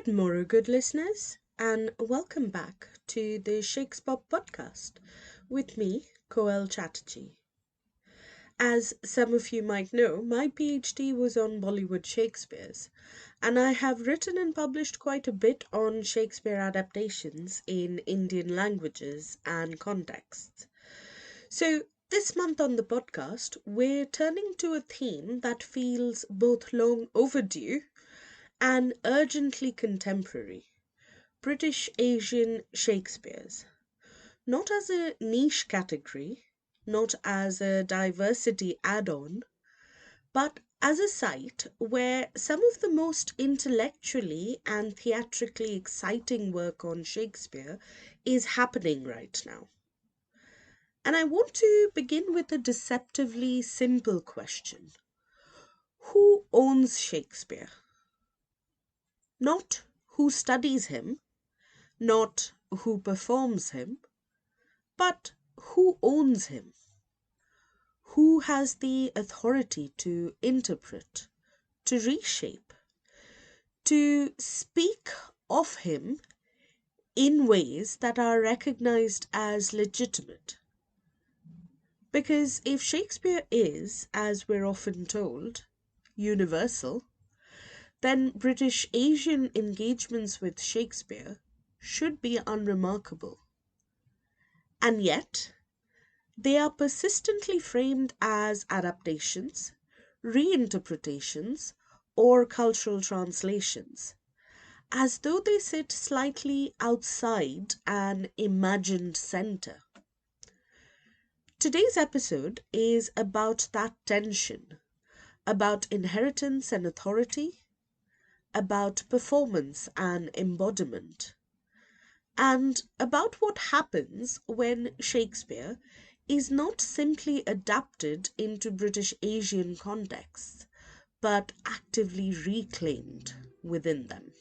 Good morrow, good listeners, and welcome back to the Shakespop Podcast with me, Koel Chatterjee. As some of you might know, my PhD was on Bollywood Shakespeares, and I have written and published quite a bit on Shakespeare adaptations in Indian languages and contexts. So, this month on the podcast, we're turning to a theme that feels both long overdue and urgently contemporary: British Asian Shakespeares. Not as a niche category, not as a diversity add on, but as a site where some of the most intellectually and theatrically exciting work on Shakespeare is happening right now. And I want to begin with a deceptively simple question: who owns Shakespeare? Not who studies him, not who performs him, but who owns him? Who has the authority to interpret, to reshape, to speak of him in ways that are recognized as legitimate? Because if Shakespeare is, as we're often told, universal, then British Asian engagements with Shakespeare should be unremarkable. And yet, they are persistently framed as adaptations, reinterpretations, or cultural translations, as though they sit slightly outside an imagined center. Today's episode is about that tension, about inheritance and authority, about performance and embodiment, and about what happens when Shakespeare is not simply adapted into British Asian contexts, but actively reclaimed within them.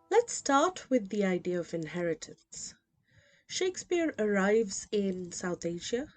Let's start with the idea of inheritance. Shakespeare arrives in South Asia,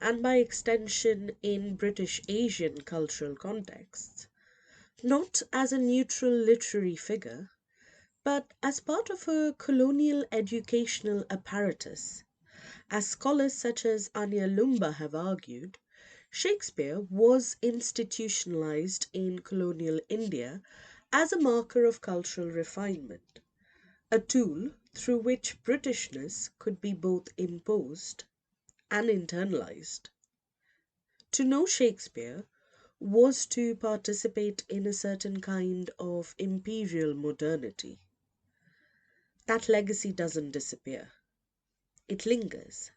and by extension in British Asian cultural contexts, not as a neutral literary figure, but as part of a colonial educational apparatus. As scholars such as Anya Lumba have argued, Shakespeare was institutionalized in colonial India as a marker of cultural refinement, a tool through which Britishness could be both imposed and internalized. To know Shakespeare was to participate in a certain kind of imperial modernity. That legacy doesn't disappear, it lingers.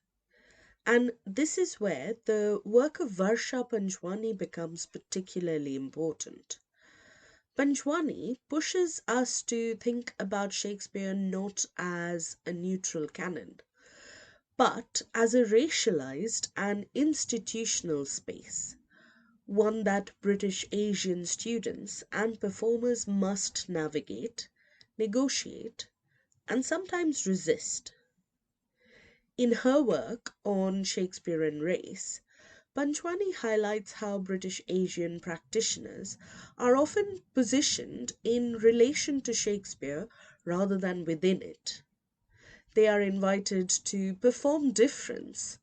And this is where the work of Varsha Panjwani becomes particularly important. Panjwani pushes us to think about Shakespeare not as a neutral canon, but as a racialized and institutional space, one that British Asian students and performers must navigate, negotiate, and sometimes resist. In her work on Shakespeare and race, Panjwani highlights how British Asian practitioners are often positioned in relation to Shakespeare rather than within it. They are invited to perform difference,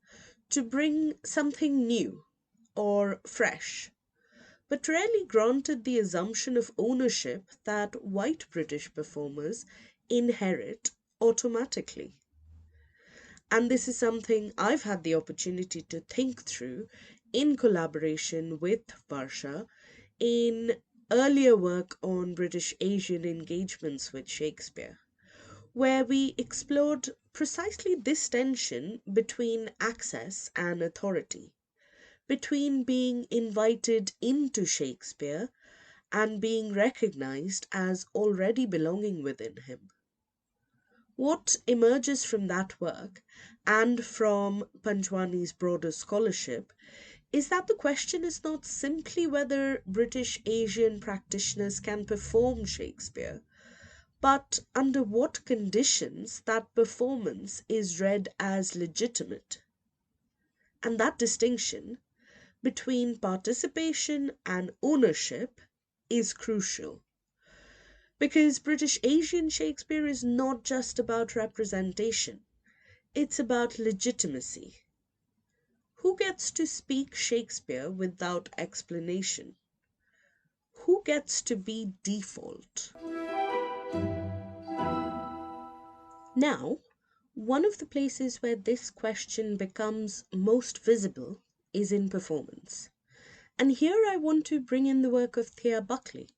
to bring something new or fresh, but rarely granted the assumption of ownership that white British performers inherit automatically. And this is something I've had the opportunity to think through in collaboration with Varsha in earlier work on British Asian engagements with Shakespeare, where we explored precisely this tension between access and authority, between being invited into Shakespeare and being recognized as already belonging within him. What emerges from that work and from Panjwani's broader scholarship is that the question is not simply whether British Asian practitioners can perform Shakespeare, but under what conditions that performance is read as legitimate. And that distinction between participation and ownership is crucial. Because British Asian Shakespeare is not just about representation, it's about legitimacy. Who gets to speak Shakespeare without explanation? Who gets to be default? Now, one of the places where this question becomes most visible is in performance. And here I want to bring in the work of Thea Buckley,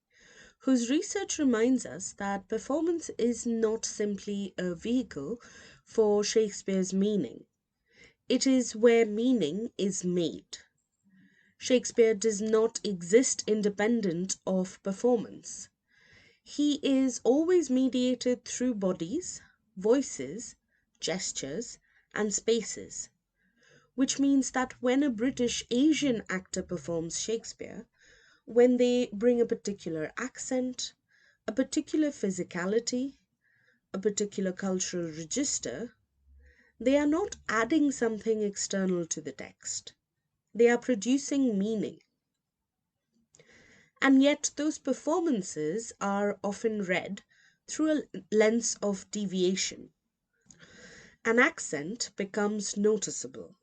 whose research reminds us that performance is not simply a vehicle for Shakespeare's meaning. It is where meaning is made. Shakespeare does not exist independent of performance. He is always mediated through bodies, voices, gestures, and spaces, which means that when a British Asian actor performs Shakespeare, when they bring a particular accent, a particular physicality, a particular cultural register, they are not adding something external to the text. They are producing meaning. And yet, those performances are often read through a lens of deviation. An accent becomes noticeable,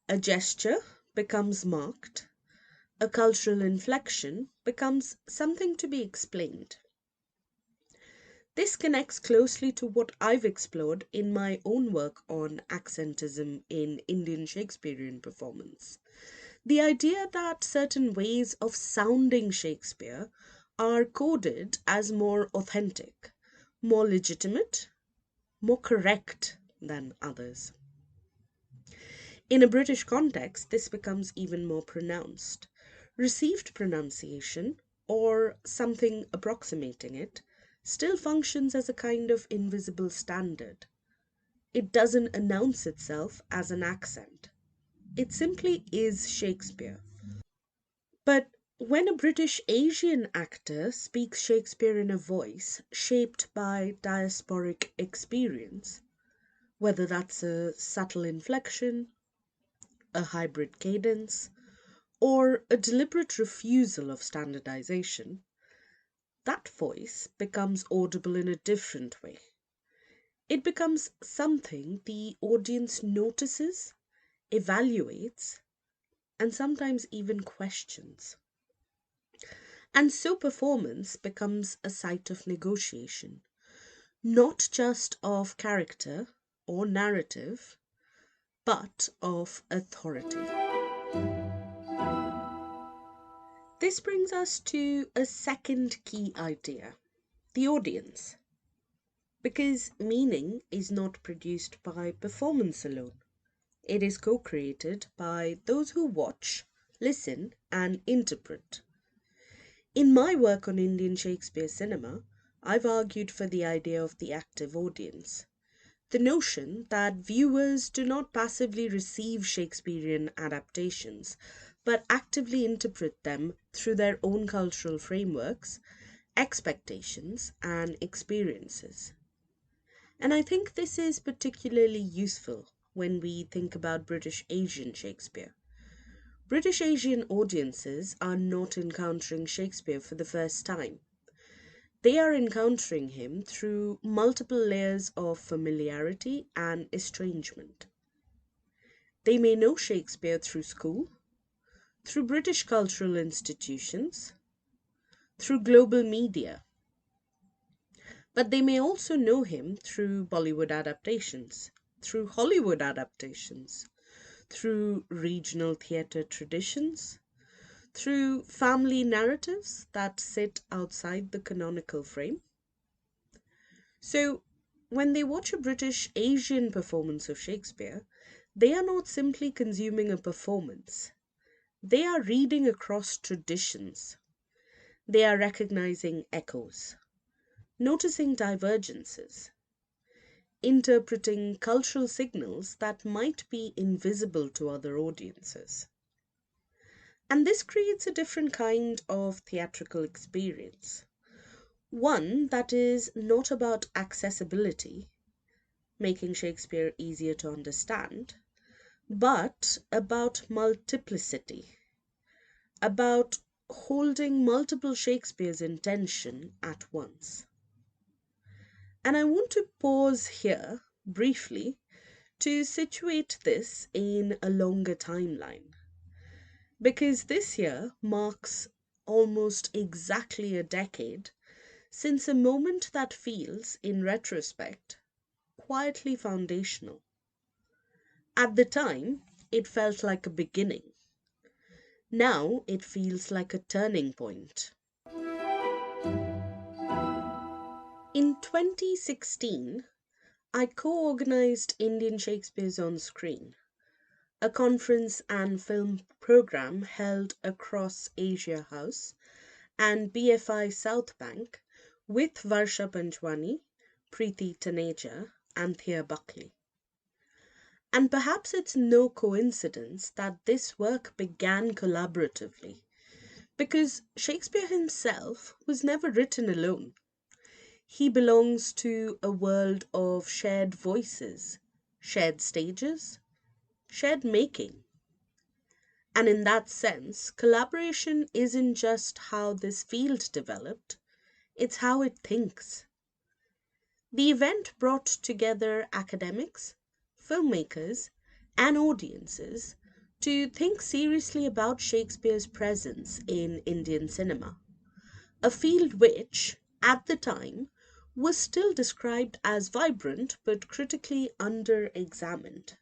a gesture becomes marked, a cultural inflection becomes something to be explained. This connects closely to what I've explored in my own work on accentism in Indian Shakespearean performance. The idea that certain ways of sounding Shakespeare are coded as more authentic, more legitimate, more correct than others. In a British context, this becomes even more pronounced. Received pronunciation, or something approximating it, still functions as a kind of invisible standard. It doesn't announce itself as an accent. It simply is Shakespeare. But when a British Asian actor speaks Shakespeare in a voice shaped by diasporic experience, whether that's a subtle inflection, a hybrid cadence, or a deliberate refusal of standardization, that voice becomes audible in a different way. It becomes something the audience notices, evaluates, and sometimes even questions. And so performance becomes a site of negotiation, not just of character or narrative, but of authority. This brings us to a second key idea, the audience. Because meaning is not produced by performance alone, it is co created by those who watch, listen, and interpret. In my work on Indian Shakespeare cinema, I've argued for the idea of the active audience. The notion that viewers do not passively receive Shakespearean adaptations, but actively interpret them through their own cultural frameworks, expectations, and experiences. And I think this is particularly useful when we think about British Asian Shakespeare. British Asian audiences are not encountering Shakespeare for the first time. They are encountering him through multiple layers of familiarity and estrangement. They may know Shakespeare through school, through British cultural institutions, through global media, but they may also know him through Bollywood adaptations, through Hollywood adaptations, through regional theatre traditions, through family narratives that sit outside the canonical frame. So, when they watch a British Asian performance of Shakespeare, they are not simply consuming a performance. They are reading across traditions. They are recognizing echoes, noticing divergences, interpreting cultural signals that might be invisible to other audiences. And this creates a different kind of theatrical experience. One that is not about accessibility, making Shakespeare easier to understand, but about multiplicity, about holding multiple Shakespeares in tension at once. And I want to pause here briefly to situate this in a longer timeline, because this year marks almost exactly a decade since a moment that feels, in retrospect, quietly foundational. At the time, it felt like a beginning. Now it feels like a turning point. In 2016, I co-organized Indian Shakespeares on Screen, a conference and film program held across Asia House and BFI Southbank with Varsha Panjwani, Preti Taneja, and Thea Buckley. And perhaps it's no coincidence that this work began collaboratively, because Shakespeare himself was never written alone. He belongs to a world of shared voices, shared stages, shared making. And in that sense, collaboration isn't just how this field developed, it's how it thinks. The event brought together academics, filmmakers, and audiences to think seriously about Shakespeare's presence in Indian cinema, a field which, at the time, was still described as vibrant but critically under examined.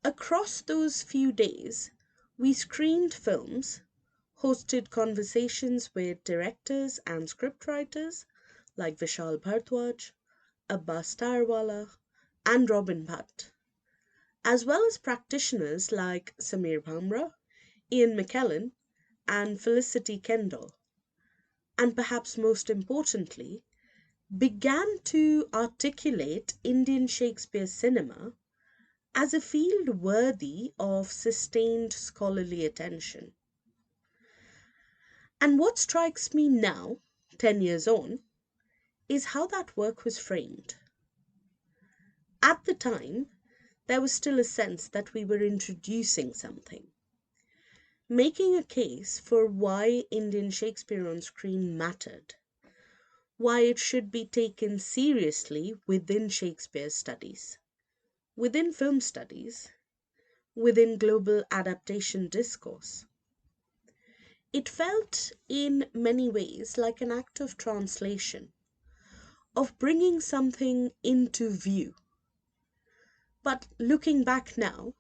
Across those few days, we screened films, hosted conversations with directors and scriptwriters like Vishal Bhardwaj, Abbas Tarwala, and Robin Bhatt, as well as practitioners like Sameer Bhamra, Ian McKellen, and Felicity Kendall, and perhaps most importantly, began to articulate Indian Shakespeare cinema as a field worthy of sustained scholarly attention. And what strikes me now, 10 years on, is how that work was framed. At the time, there was still a sense that we were introducing something, making a case for why Indian Shakespeare on screen mattered, why it should be taken seriously within Shakespeare studies, within film studies, within global adaptation discourse. It felt in many ways like an act of translation, of bringing something into view. But looking back now,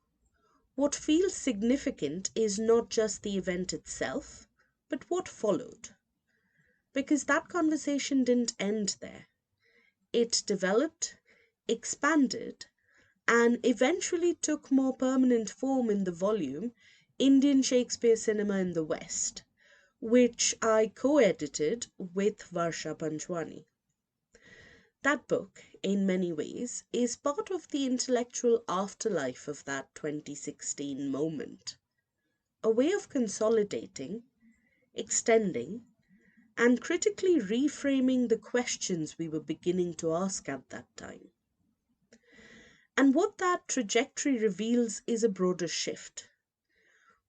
what feels significant is not just the event itself, but what followed. Because that conversation didn't end there. It developed, expanded, and eventually took more permanent form in the volume Indian Shakespeare Cinema in the West, which I co-edited with Varsha Panjwani. That book, in many ways, is part of the intellectual afterlife of that 2016 moment, a way of consolidating, extending, and critically reframing the questions we were beginning to ask at that time. And what that trajectory reveals is a broader shift.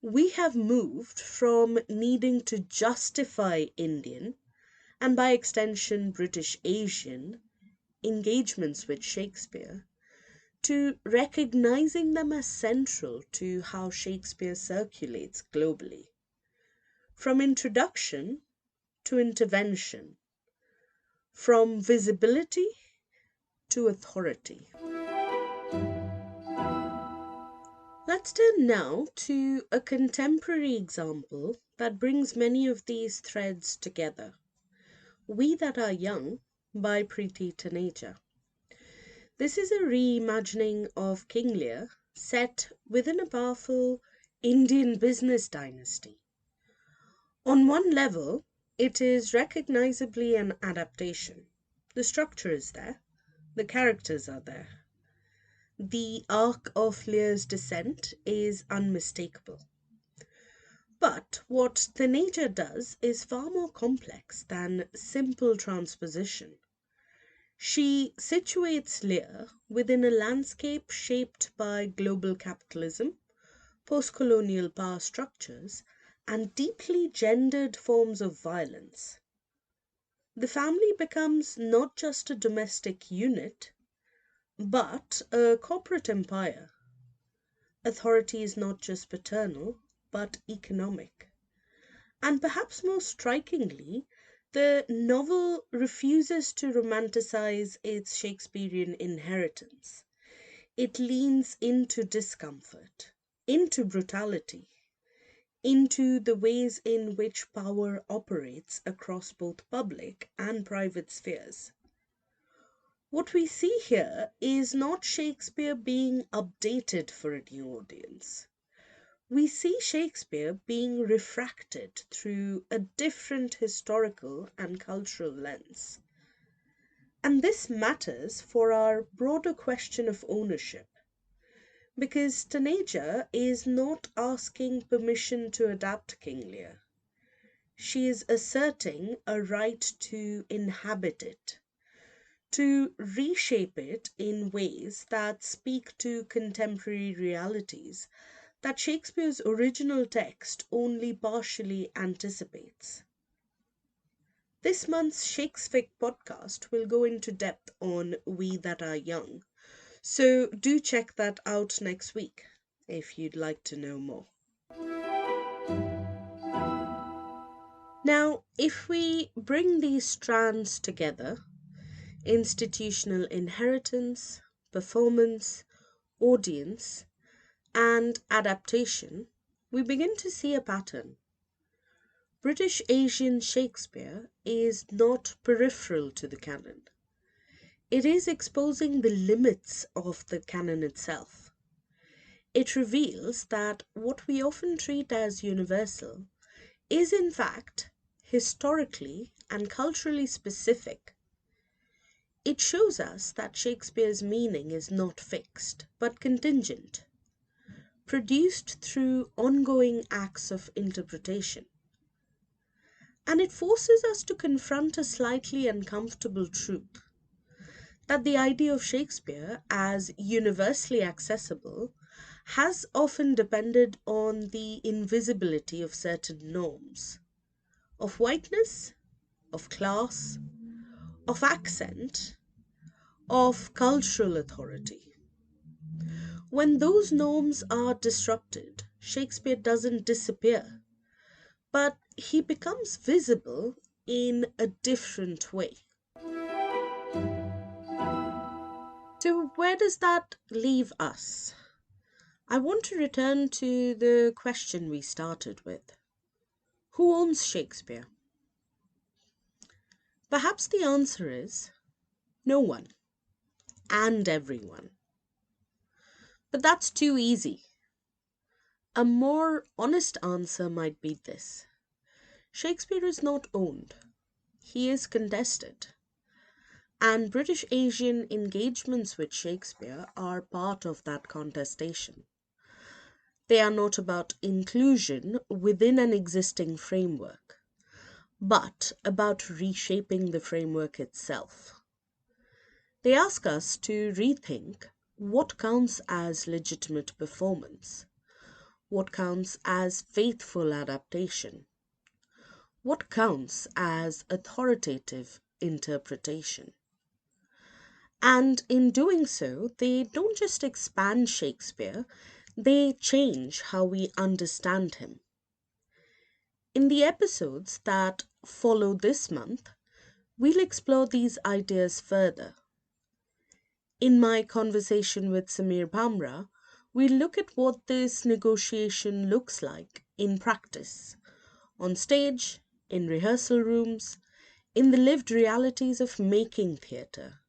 We have moved from needing to justify Indian, and by extension British Asian, engagements with Shakespeare, to recognizing them as central to how Shakespeare circulates globally. From introduction to intervention, from visibility to authority. Let's turn now to a contemporary example that brings many of these threads together. We That Are Young by Preti Taneja. This is a reimagining of King Lear set within a powerful Indian business dynasty. On one level, it is recognizably an adaptation. The structure is there, the characters are there. The arc of Lear's descent is unmistakable. But what Taneja does is far more complex than simple transposition. She situates Lear within a landscape shaped by global capitalism, post-colonial power structures, and deeply gendered forms of violence. The family becomes not just a domestic unit, but a corporate empire. Authority is not just paternal, but economic. And perhaps most strikingly, the novel refuses to romanticize its Shakespearean inheritance. It leans into discomfort, into brutality, into the ways in which power operates across both public and private spheres. What we see here is not Shakespeare being updated for a new audience. We see Shakespeare being refracted through a different historical and cultural lens. And this matters for our broader question of ownership, because Taneja is not asking permission to adapt King Lear. She is asserting a right to inhabit it, to reshape it in ways that speak to contemporary realities that Shakespeare's original text only partially anticipates. This month's Shakesfic podcast will go into depth on We That Are Young, so do check that out next week if you'd like to know more. Now, if we bring these strands together, institutional inheritance, performance, audience, and adaptation, we begin to see a pattern. British Asian Shakespeare is not peripheral to the canon. It is exposing the limits of the canon itself. It reveals that what we often treat as universal is in fact historically and culturally specific. It shows us that Shakespeare's meaning is not fixed, but contingent, produced through ongoing acts of interpretation. And it forces us to confront a slightly uncomfortable truth that the idea of Shakespeare as universally accessible has often depended on the invisibility of certain norms, of whiteness, of class, of accent, of cultural authority. When those norms are disrupted, Shakespeare doesn't disappear, but he becomes visible in a different way. So, where does that leave us? I want to return to the question we started with. Who owns Shakespeare? Perhaps the answer is no one and everyone. But that's too easy. A more honest answer might be this: Shakespeare is not owned, he is contested. And British Asian engagements with Shakespeare are part of that contestation. They are not about inclusion within an existing framework, but about reshaping the framework itself. They ask us to rethink what counts as legitimate performance, what counts as faithful adaptation, what counts as authoritative interpretation. And in doing so, they don't just expand Shakespeare, they change how we understand him. In the episodes that follow this month, we'll explore these ideas further. In my conversation with Sameer Bhamra, We look at what this negotiation looks like in practice, on stage, in rehearsal rooms, in the lived realities of making theatre.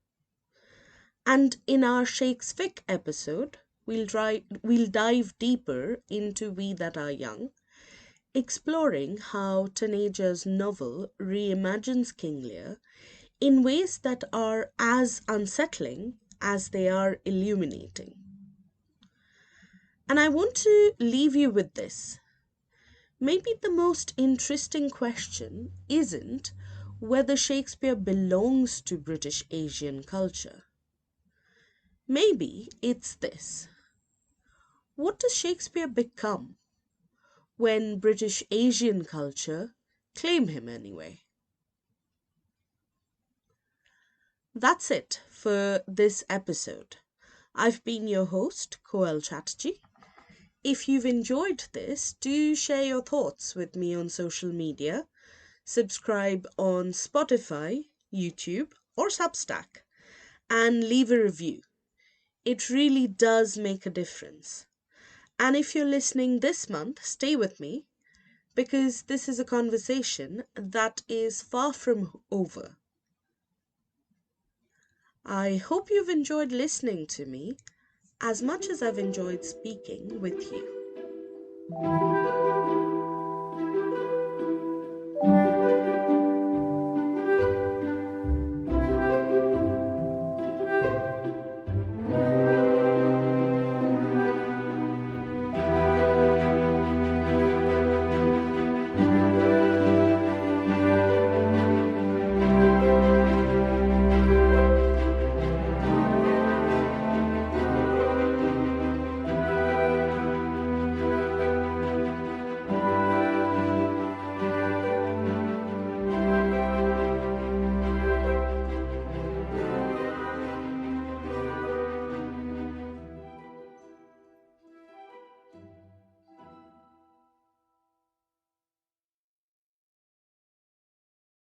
And in our Shakesfic episode, we'll dive deeper into We That Are Young, exploring how Taneja's novel reimagines King Lear in ways that are as unsettling as they are illuminating. And I want to leave you with this. Maybe the most interesting question isn't whether Shakespeare belongs to British Asian culture. Maybe it's this: what does Shakespeare become when British Asian culture claim him anyway? That's it for this episode. I've been your host, Koel Chatterjee. If you've enjoyed this, do share your thoughts with me on social media, subscribe on Spotify, YouTube, or Substack, and leave a review. It really does make a difference. And if you're listening this month, stay with me, because this is a conversation that is far from over. I hope you've enjoyed listening to me as much as I've enjoyed speaking with you.